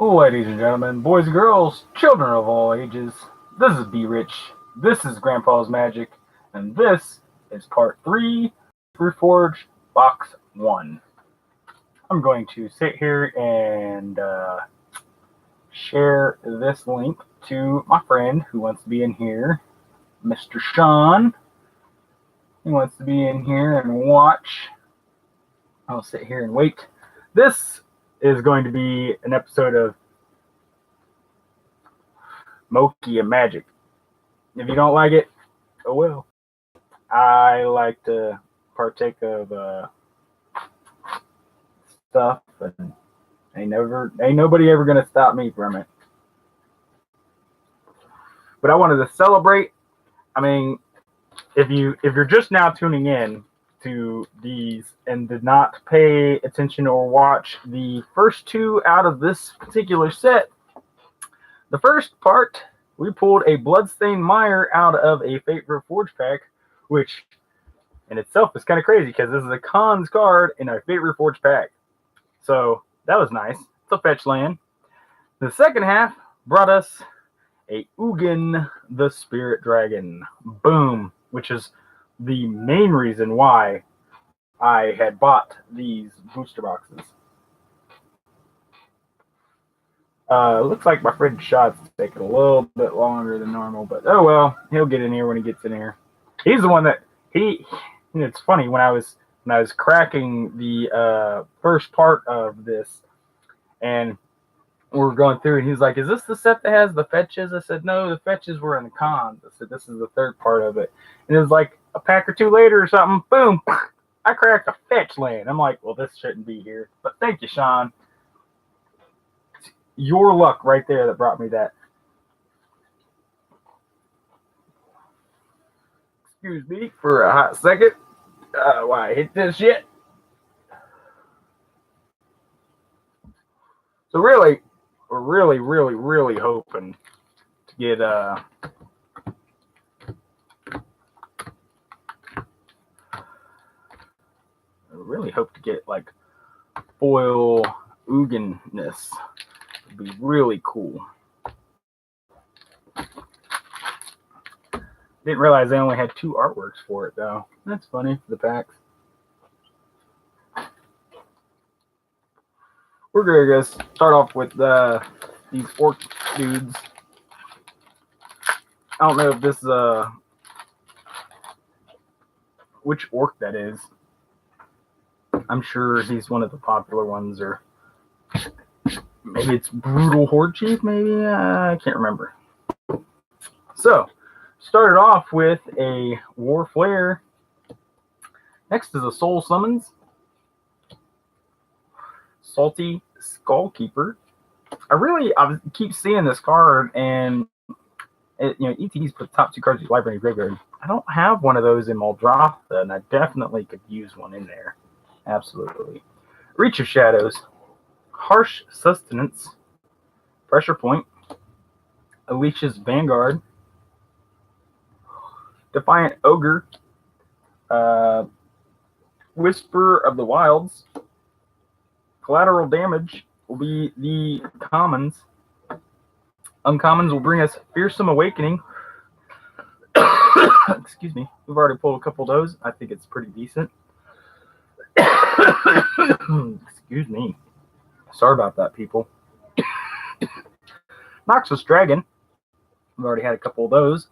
Ladies and gentlemen, boys and girls, children of all ages, this is Be Rich, this is Grandpa's Magic, and this is part 3 Reforged Box 1. I'm going to sit here and share this link to my friend who wants to be in here, Mr. Sean. He wants to be in here and watch. I'll sit here and wait. This is going to be an episode of Moki and Magic. If you don't like it, oh well. I like to partake of stuff, and ain't nobody ever gonna stop me from it. But I wanted to celebrate. I mean, if you're just now tuning in to these and did not pay attention or watch the first two out of this particular set, the first part, we pulled a Bloodstained Mire out of a Fate Reforged pack, which in itself is kind of crazy because this is a Khans card in a Fate Reforged pack. So that was nice. It's a fetch land. The second half brought us a Ugin the Spirit Dragon. Boom. Which is the main reason why I had bought these booster boxes. Looks like my friend Shot's taking a little bit longer than normal, but oh well, he'll get in here when he gets in here. He's the one that it's funny when I was cracking the first part of this, and we were going through, and he's like, "Is this the set that has the fetches?" I said, "No, the fetches were in the Khans." I said, "This is the third part of it." And it was like a pack or two later or something, boom, I cracked a fetch land. I'm like, well, this shouldn't be here. But thank you, Sean. It's your luck right there that brought me that. Excuse me for a hot second. Why I hit this shit. So really, we're really hoping to get I really hope to get like foil Ugin-ness. It'd be really cool. Didn't realize they only had 2 artworks for it though. That's funny for the packs. We're gonna start off with these orc dudes. I don't know if this is which orc that is. I'm sure he's one of the popular ones, or maybe it's Brutal Horde Chief, maybe? I can't remember. So, started off with a War Flare. Next is a Soul Summons. Salty Skullkeeper. I keep seeing this card, and ETD's put the top 2 cards of your library in your graveyard. I don't have one of those in Muldrotha, and I definitely could use one in there. Absolutely. Reach of Shadows, Harsh Sustenance, Pressure Point, Alicia's Vanguard, Defiant Ogre, Whisper of the Wilds. Collateral Damage will be the commons. Uncommons will bring us Fearsome Awakening. Excuse me. We've already pulled a couple of those. I think it's pretty decent. Excuse me. Sorry about that, people. Noxus Dragon. We've already had a couple of those.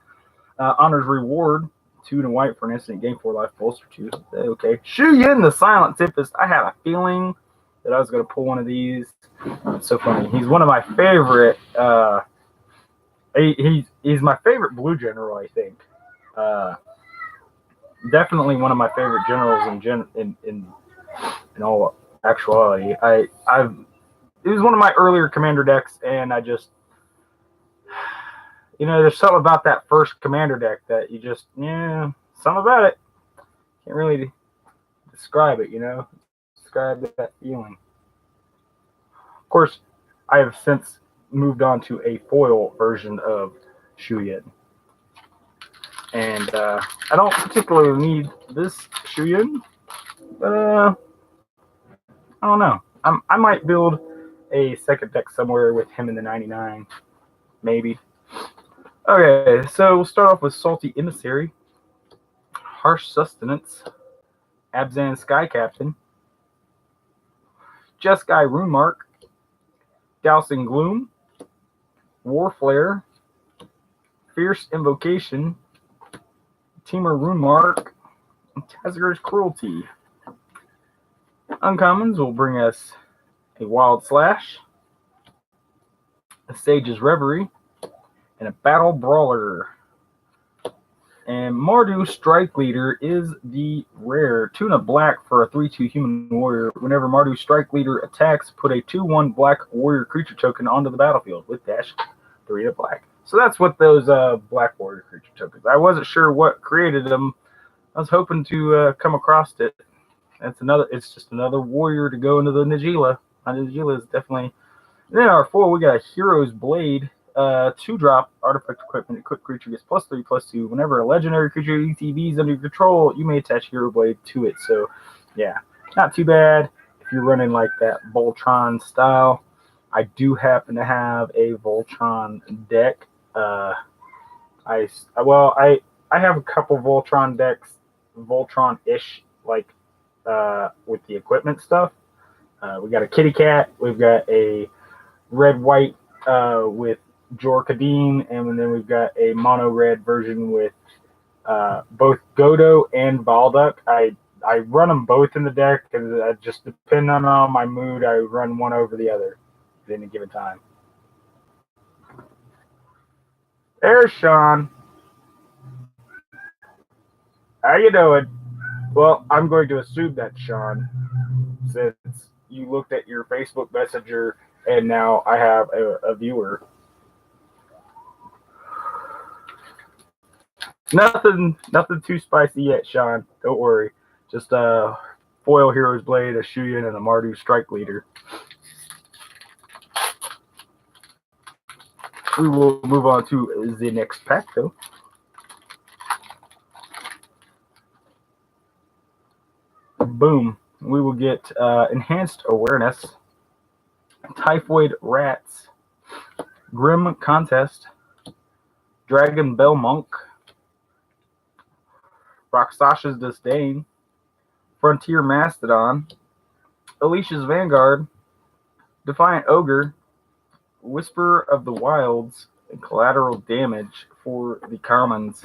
Honor's Reward. 2 and a white for an instant gain 4 life. Bolster 2. Okay. Shu Yin the Silent Tempest. I had a feeling that I was going to pull one of these. It's so funny. He's one of my favorite. He's my favorite blue general, I think. Definitely one of my favorite generals in all actuality. It was one of my earlier commander decks, and I just, there's something about that first commander deck that you just, something about it. Can't really describe it, describe that feeling. Of course, I have since moved on to a foil version of Shu Yin. And I don't particularly need this Shu Yin, but I don't know. I might build a second deck somewhere with him in the 99, maybe. Okay, so we'll start off with Salty Emissary, Harsh Sustenance, Abzan Sky Captain, Jeskai Runemark, Dousing Gloom, Warflare, Fierce Invocation, Temur Runemark, and Tazgar's Cruelty. Uncommons will bring us a Wild Slash, a Sage's Reverie, and a Battle Brawler. And Mardu Strike Leader is the rare. Tuna black for a 3/2 human warrior. Whenever Mardu Strike Leader attacks, put a 2/1 black warrior creature token onto the battlefield with dash 3 to black. So that's what those black warrior creature tokens. I wasn't sure what created them. I was hoping to come across it. It's just another warrior to go into the Najeela. Najeela is definitely. And then our 4, we got a Hero's Blade. 2-drop artifact equipment. Equipped creature gets +3/+2. Whenever a legendary creature ETB is under your control, you may attach Hero Blade to it. So, yeah, not too bad if you're running like that Voltron style. I do happen to have a Voltron deck. I have a couple Voltron decks, Voltron-ish, like with the equipment stuff. We got a Kitty Cat. We've got a red-white with Jor Kadeen, and then we've got a mono red version with both Godo and Balduck. I run them both in the deck because I just depending on my mood, I run one over the other at any given time. There's Sean. How you doing? Well, I'm going to assume that's Sean, since you looked at your Facebook Messenger and now I have a viewer. Nothing too spicy yet, Sean. Don't worry. Just a foil Hero's Blade, a Shuyan, and a Mardu Strike Leader. We will move on to the next pack, though. Boom. We will get Enhanced Awareness, Typhoid Rats, Grim Contest, Dragon Bell Monk, Rakshas's Disdain, Frontier Mastodon, Alicia's Vanguard, Defiant Ogre, Whisper of the Wilds, and Collateral Damage for the commons.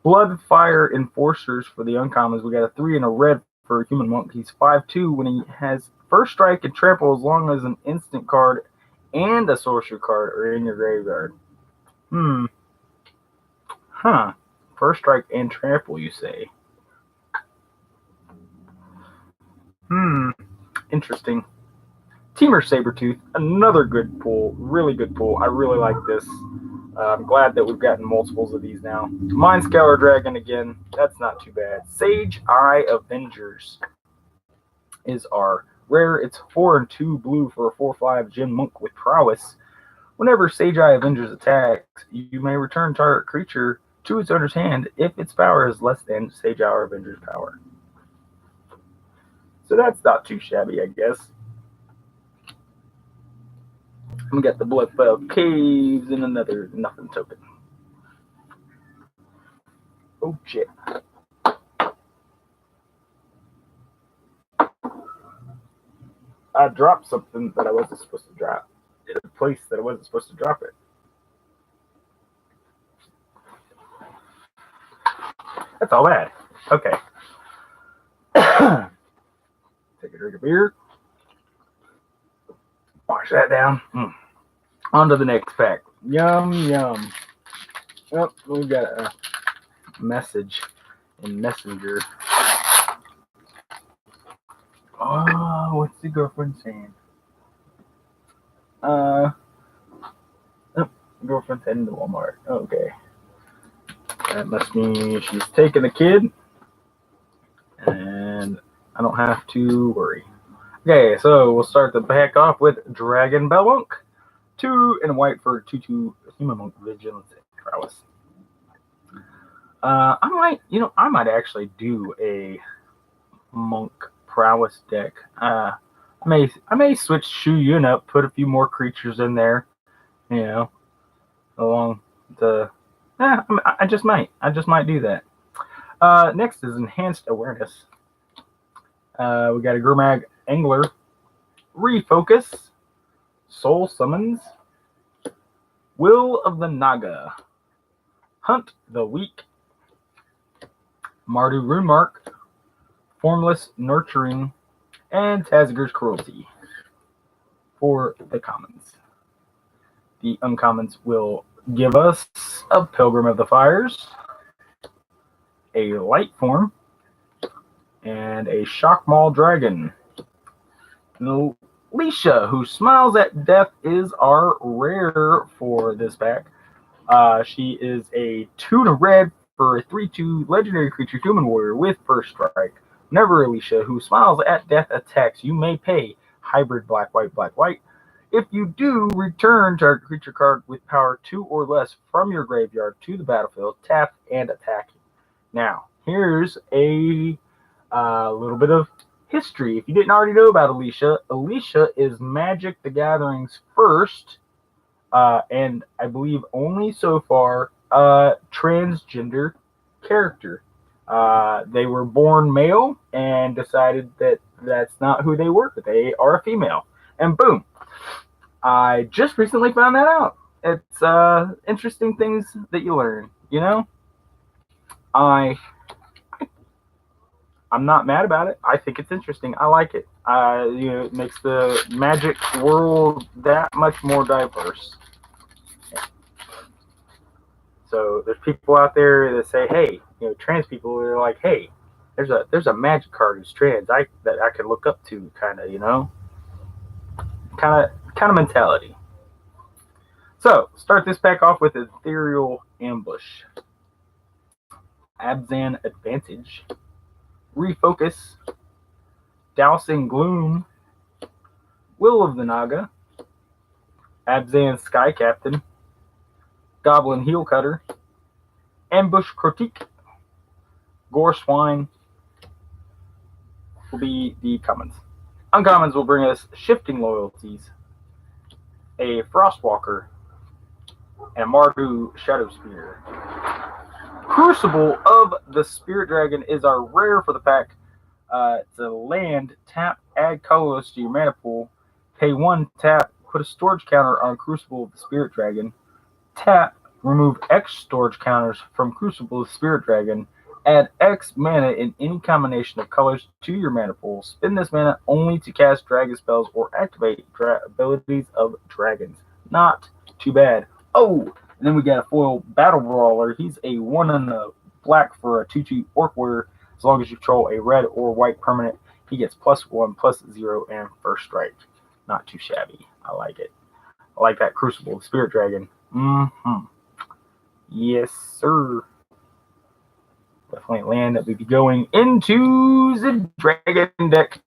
Blood Fire Enforcers for the uncommons. We got a 3 and a red for a human monk. He's 5/2 when he has First Strike and Trample as long as an instant card and a sorcery card are in your graveyard. First Strike and Trample, you say? Interesting. Temur Sabertooth, another good pull, really good pull. I really like this. I'm glad that we've gotten multiples of these now. Mindscaler Dragon again, that's not too bad. Sage Eye Avengers is our rare. It's 4 and 2 blue for a 4/5 Gem Monk with Prowess. Whenever Sage Eye Avengers attacks, you may return target creature to its owner's hand if its power is less than Sage Eye Avengers' power. So that's not too shabby, I guess. We got the Bloodfell Caves and another nothing token. Oh shit. I dropped something that I wasn't supposed to drop in a place that I wasn't supposed to drop it. That's all bad. Okay. Take a drink of beer. Wash that down. On to the next pack. Yum, yum. Well, we got a message in Messenger. Oh, what's the girlfriend saying? Girlfriend's heading to Walmart. Okay. That must mean she's taking the kid. And I don't have to worry. Okay, so we'll start the pack off with Dragon Bell Monk. 2 and white for 2/2 Human Monk Vigilance and Prowess. I might actually do a Monk Prowess deck. I may switch Shu Yun up, put a few more creatures in there, you know, along the. I just might. I just might do that. Next is enhanced awareness. We got a Gurmag Angler, refocus, soul summons, will of the Naga, hunt the weak, Mardu Runemark, formless nurturing, and Tazigur's cruelty for the commons. The uncommons will give us a Pilgrim of the Fires, a light form, and a Shockmaw Dragon. Leisha, who smiles at death, is our rare for this pack. She is a 2 red for a 3/2 legendary creature human warrior with first strike. Whenever Leisha, who smiles at death, attacks, you may pay hybrid black white. If you do, return target creature card with power 2 or less from your graveyard to the battlefield, tap and attack. Now, here's a little bit of history. If you didn't already know about Alicia, Alicia is Magic the Gathering's first, and I believe only so far, transgender character. They were born male and decided that that's not who they were. They are a female. And boom. I just recently found that out. It's interesting things that you learn, you know? I'm not mad about it. I think it's interesting. I like it. It makes the Magic world that much more diverse. So there's people out there that say, "Hey, trans people are like, hey, there's a Magic card who's trans. that I could look up to, kind of mentality." So start this pack off with Ethereal Ambush, Abzan Advantage, Refocus, Dousing Gloom, Will of the Naga, Abzan Sky Captain, Goblin Heel Cutter, Ambush Critique, Gore Swine will be the commons. Uncommons will bring us Shifting Loyalties, a Frostwalker, and a Mardu Shadow Spear. Crucible of the Spirit Dragon is our rare for the pack. It's a land, tap, add colorless to your mana pool, pay 1, tap, put a storage counter on Crucible of the Spirit Dragon, tap, remove X storage counters from Crucible of the Spirit Dragon, add X mana in any combination of colors to your mana pool, spend this mana only to cast dragon spells or activate abilities of dragons. Not too bad. Oh, and then we got a foil Battle Brawler. He's a 1 and a black for a 2/2 Orc Warrior. As long as you control a red or white permanent, he gets +1, +0, and first strike. Not too shabby. I like it. I like that Crucible Spirit Dragon. Yes, sir. Definitely land that we'd be going into the Dragon deck.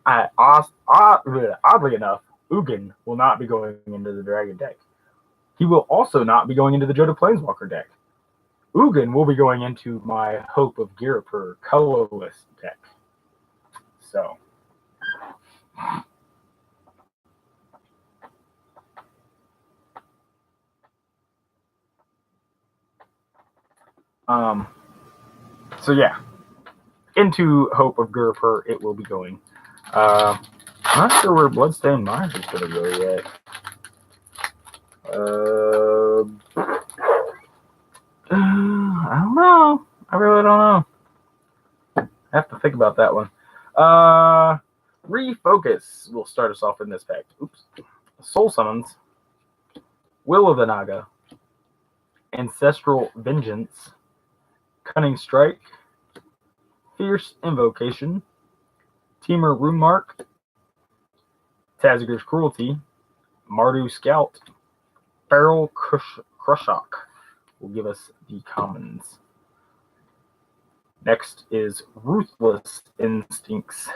Oddly enough, Ugin will not be going into the Dragon deck. He will also not be going into the Jota Planeswalker deck. Ugin will be going into my Hope of Ghirapur colorless deck. So, yeah, into Hope of Ghirapur it will be going. I'm not sure where Bloodstained Mines is going to go yet. I don't know. I really don't know. I have to think about that one. Refocus will start us off in this pack. Oops. Soul Summons, Will of the Naga, Ancestral Vengeance, Cunning Strike, Fierce Invocation, Temur Runemark, Tazigur's Cruelty, Mardu Scout, Feral Krushok will give us the commons. Next is Ruthless Instincts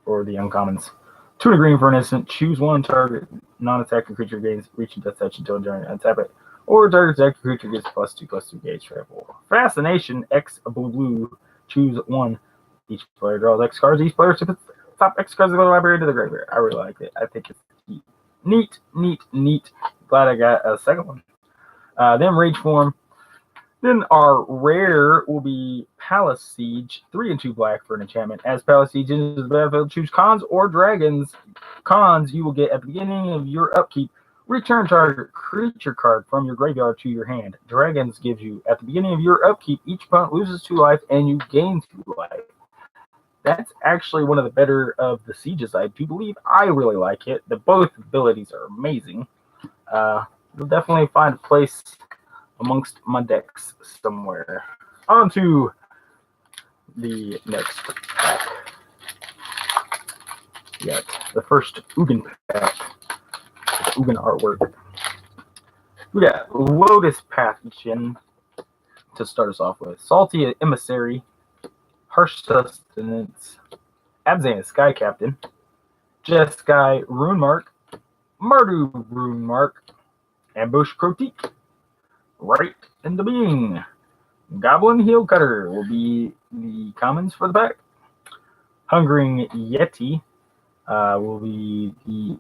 for the uncommons. 2 green for an instant. Choose 1 target non-attacking creature gains reach and death touch until during untap it. Or target attacking creature gets +2/+2 gauge travel. Fascination X blue. Choose 1. Each player draws X cards. Each player top X cards of the library to the graveyard. I really like it. I think it's neat. Glad I got a second one. Then Rage Form. Then our rare will be Palace Siege, 3 and 2 black for an enchantment. As Palace Siege enters the battlefield, choose Khans or Dragons. Khans you will get at the beginning of your upkeep. Return target creature card from your graveyard to your hand. Dragons gives you at the beginning of your upkeep, each opponent loses 2 life and you gain 2 life. That's actually one of the better of the sieges, I do believe. I really like it. Both abilities are amazing. You'll definitely find a place amongst my decks somewhere. On to the next pack. We got the first Ugin pack. Ugin artwork. We got Lotus Pathogen to start us off with. Salty Emissary, Harsh Sustenance, Abzan Sky Captain, Jeskai Rune Mark, Mardu Rune Mark, Ambush Crotique, Right into Being. Goblin Heel Cutter will be the commons for the pack. Hungering Yeti will be the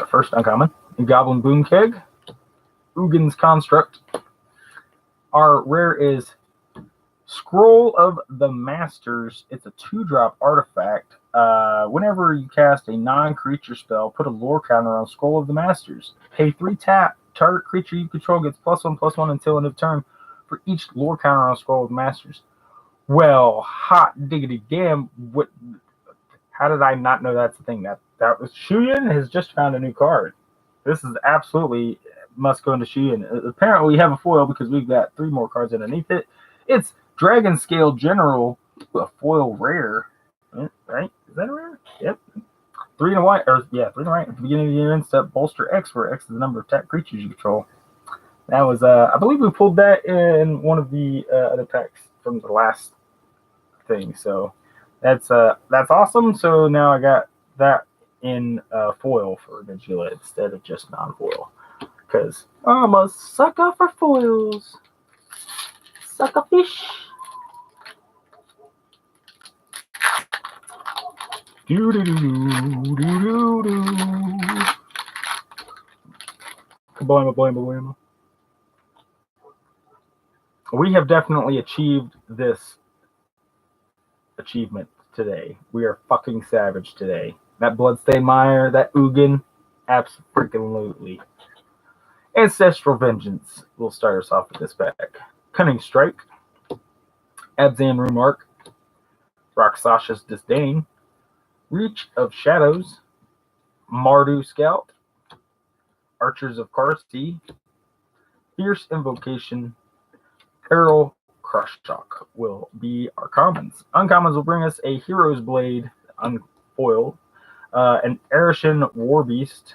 first uncommon. Goblin Boom Keg, Ugin's Construct. Our rare is Scroll of the Masters. It's a 2-drop artifact. Whenever you cast a non-creature spell, put a lore counter on Scroll of the Masters. Pay 3 tap. Target creature you control gets +1/+1 until end of turn for each lore counter on Scroll of the Masters. Well, hot diggity damn! What? How did I not know that's the thing? That was Shuyin has just found a new card. This is absolutely must go into Shuyin. Apparently, we have a foil because we've got 3 more cards underneath it. It's Dragon Scale General, a foil rare, right? Is that a rare? Yep. 3 and a white, 3 and a white at the beginning of the end. Step bolster X, where X is the number of attack creatures you control. That was, I believe we pulled that in one of the other packs from the last thing. So that's awesome. So now I got that in foil for Nagila instead of just non-foil, because I'm a sucker for foils. Sucker fish. Kaboima. We have definitely achieved this achievement today. We are fucking savage today. That Bloodstained Mire, that Ugin, absolutely. Ancestral Vengeance will start us off with this pack. Cunning Strike, Abzan Rune Mark, Rakshas's Disdain, Reach of Shadows, Mardu Scout, Archers of Karsti, Fierce Invocation, Peril Crush Shock will be our commons. Uncommons will bring us a Hero's Blade, unfoiled, an Arishan Warbeast,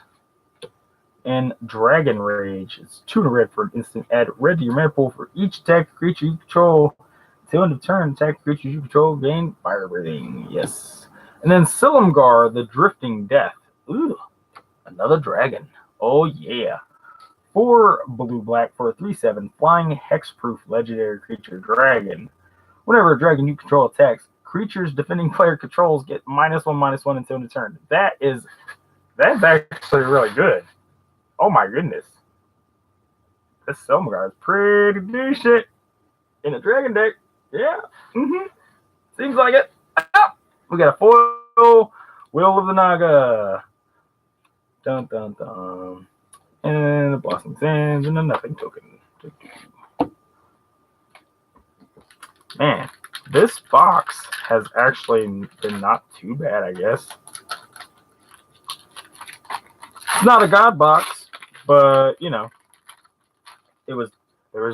and Dragon Rage. It's 2 to red for an instant. Add red to your mana pool for each attack creature you control. Till end of turn, attack creatures you control gain fire breathing. Yes. And then Silumgar, the Drifting Death. Ooh, another dragon. Oh yeah. 4 blue-black for a 3/7 flying hexproof legendary creature dragon. Whenever a dragon you control attacks, creatures defending player controls get -1/-1 until end of turn. That's actually really good. Oh my goodness. This Silumgar is pretty decent in a dragon deck. Yeah. Seems like it. Ah! We got a foil Will of the Naga. Dun dun dun. And the Blossom Sands and a Nothing token. Man, this box has actually been not too bad, I guess. It's not a god box, but you know, there was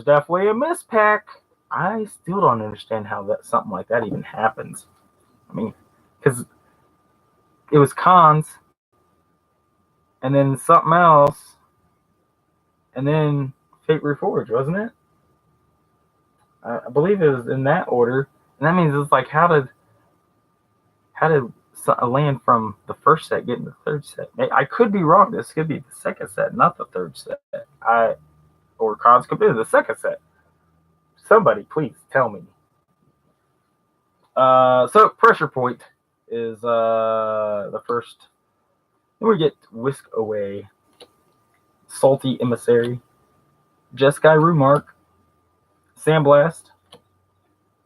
definitely a mispack. I still don't understand how something like that even happens. I mean, because it was Khans, and then something else, and then Fate Reforged, wasn't it? I believe it was in that order, and that means it's like how did a land from the first set get in the third set? I could be wrong. This could be the second set, not the third set. Or Khans could be the second set. Somebody, please tell me. So Pressure Point is the first. Then we get Whisk Away, Salty Emissary, Jeskai Rumark, Sandblast,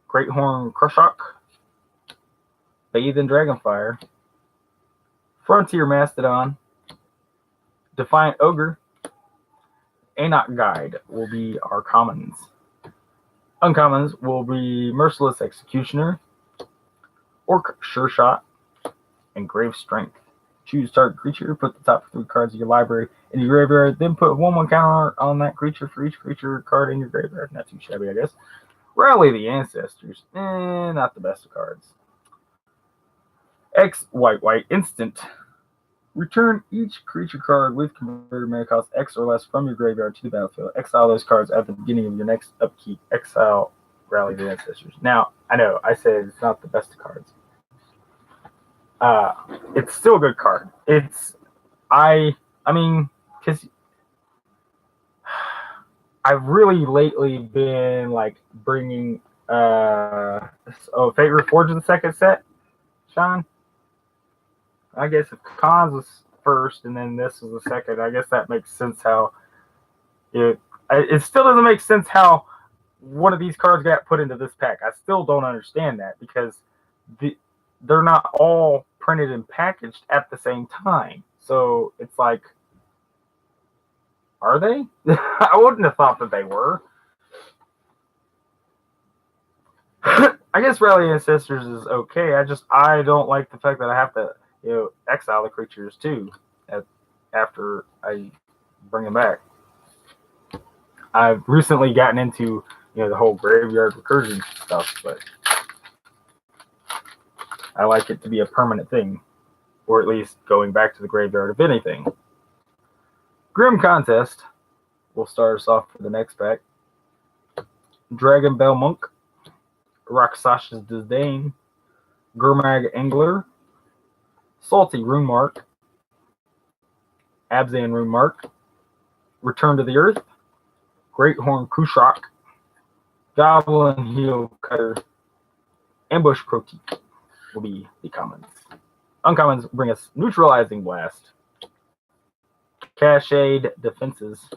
Great Horn Crushok, Bathe in Dragonfire, Frontier Mastodon, Defiant Ogre, Anok Guide will be our commons. Uncommons will be Merciless Executioner, Orc Sure Shot, and Grave Strength. Choose target creature, put the top 3 cards of your library in your graveyard, then put 1/1 counter on that creature for each creature card in your graveyard. Not too shabby, I guess. Rally the Ancestors. Not the best of cards. X white instant. Return each creature card with converted mana cost X or less from your graveyard to the battlefield. Exile those cards at the beginning of your next upkeep. Exile Rally the Ancestors. Now, I know I said it's not the best of cards. It's still a good card. I mean, because I've really lately been like bringing Fate Reforged the second set, Sean. I guess if Cons was first and then this was the second, I guess that makes sense how it still doesn't make sense how one of these cards got put into this pack. I still don't understand that because they're not all printed and packaged at the same time. So it's like, are they? I wouldn't have thought that they were. I guess Rally Ancestors is okay. I don't like the fact that I have to exile the creatures too after I bring them back. I've recently gotten into the whole graveyard recursion stuff, but I like it to be a permanent thing, or at least going back to the graveyard if anything. Grim Contest will start us off for the next pack. Dragon Bell Monk, Rakshas's Disdain, Gurmag Angler, Salty Runemark, Abzan Runemark, Return to the Earth, Great Horn Kushok, Goblin Heel Cutter, Ambush Proteek will be the commons. Uncommons bring us Neutralizing Blast, Cashade Defenses,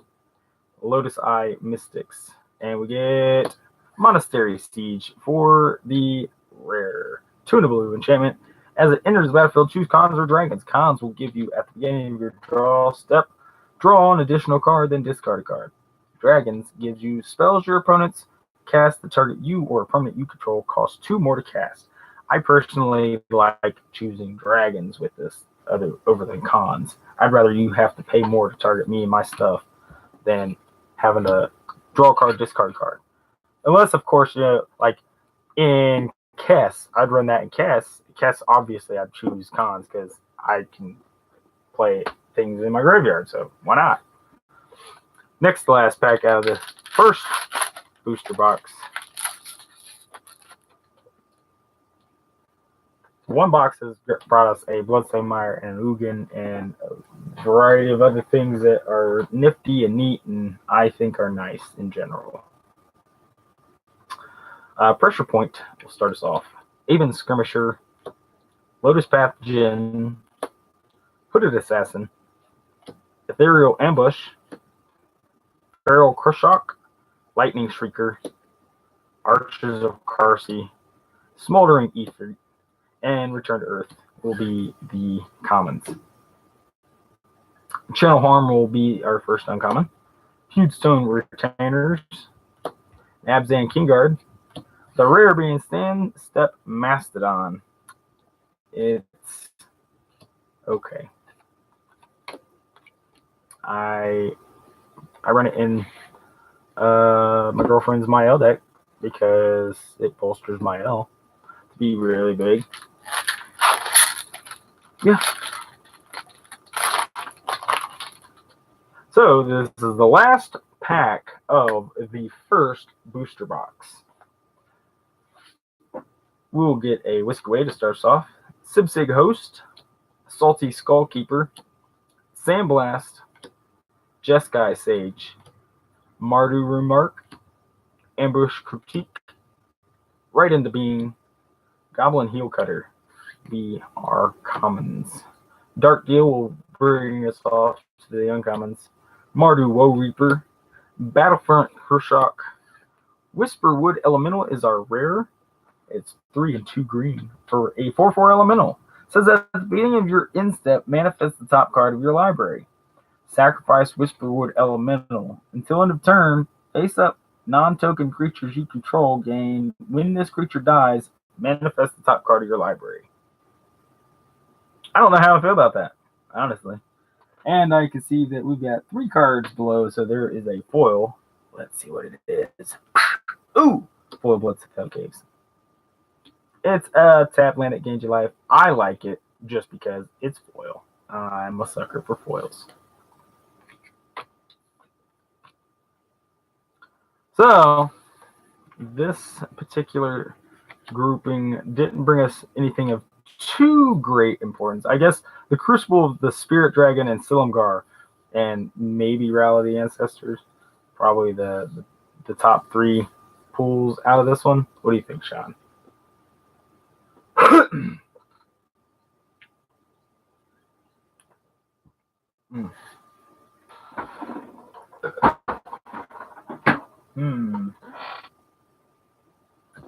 Lotus Eye Mystics, and we get Monastery Siege for the rare. 2 and a blue enchantment. As it enters the battlefield, choose Cons or Dragons. Cons will give you, at the beginning of your draw step, draw an additional card, then discard a card. Dragons gives you spells your opponents cast the target you or a permanent you control costs 2 more to cast. I personally like choosing Dragons with this over than Cons. I'd rather you have to pay more to target me and my stuff than having to draw a card, discard a card. Unless, of course, like in Kess, I'd run that in Kess. Kess, obviously, I'd choose Cons because I can play things in my graveyard, so why not? Next to last pack out of the first booster box. One box has brought us a Bloodstone Mire and an Ugin and a variety of other things that are nifty and neat and I think are nice in general. Pressure Point will start us off. Aven Skirmisher, Lotus Path Djinn, Hooded Assassin, Ethereal Ambush, Feral Krushok, Lightning Shrieker, Archers of Karsi, Smoldering Ether, and Return to Earth will be the commons. Channel Harm will be our first uncommon. Huge Stone Retainers, Abzan Kingguard, the rare being Stand Step Mastodon. It's okay. I run it in my girlfriend's Mael deck because it bolsters Mael to be really big. Yeah. So this is the last pack of the first booster box. We'll get a Whisk Away to start us off. Sibsig Host, Salty Skullkeeper, Sandblast, Jeskai Sage, Mardu Remark, Ambush Critique, Right into Being, Goblin Heel Cutter, be our commons. Dark Deal will bring us off to the uncommons. Mardu Woe Reaper, Battlefront Hershock, Whisperwood Elemental is our rare. It's 3 and 2 green for a 4/4 elemental. It says at the beginning of your end step, manifest the top card of your library. Sacrifice Whisperwood Elemental. Until end of turn, face up non-token creatures you control gain. When this creature dies, manifest the top card of your library. I don't know how I feel about that, honestly. And I can see that we've got 3 cards below, so there is a foil. Let's see what it is. Ooh! Foil Blitz of Caves. It's a tap land that gains your life. I like it just because it's foil. I'm a sucker for foils. So, this particular grouping didn't bring us anything of too great importance. I guess the Crucible of the Spirit Dragon and Silumgar, and maybe Rally of the Ancestors, probably the top 3 pools out of this one. What do you think, Sean?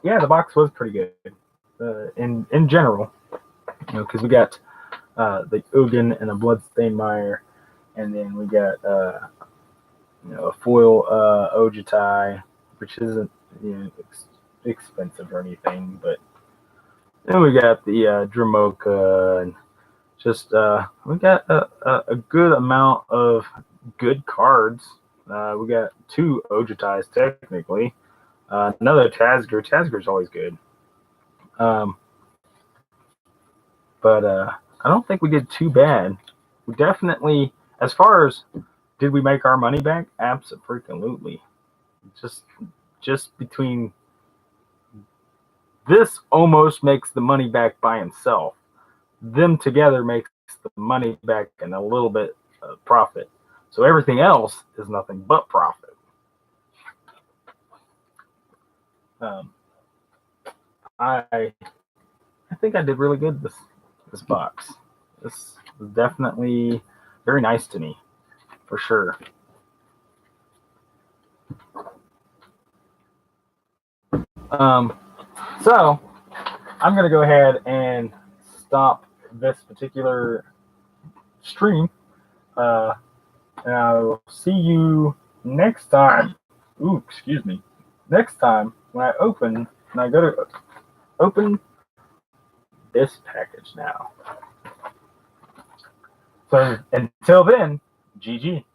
Yeah, the box was pretty good in general, because we got the Ugin and a Bloodstained Mire, and then we got a foil Ojutai, which isn't expensive or anything, but then we got the Dramoka, and just we got a good amount of good cards. We got 2 Ojutais technically. Another Tazgir. Tazgir's always good. But I don't think we did too bad. We definitely, as far as did we make our money back? Absolutely. Just between this almost makes the money back by himself. Them together makes the money back and a little bit of profit. So everything else is nothing but profit. I think I did really good this box. This was definitely very nice to me, for sure. So I'm gonna go ahead and stop this particular stream. And I'll see you next time. Ooh, excuse me. Next time when I go to open this package now. So until then, GG.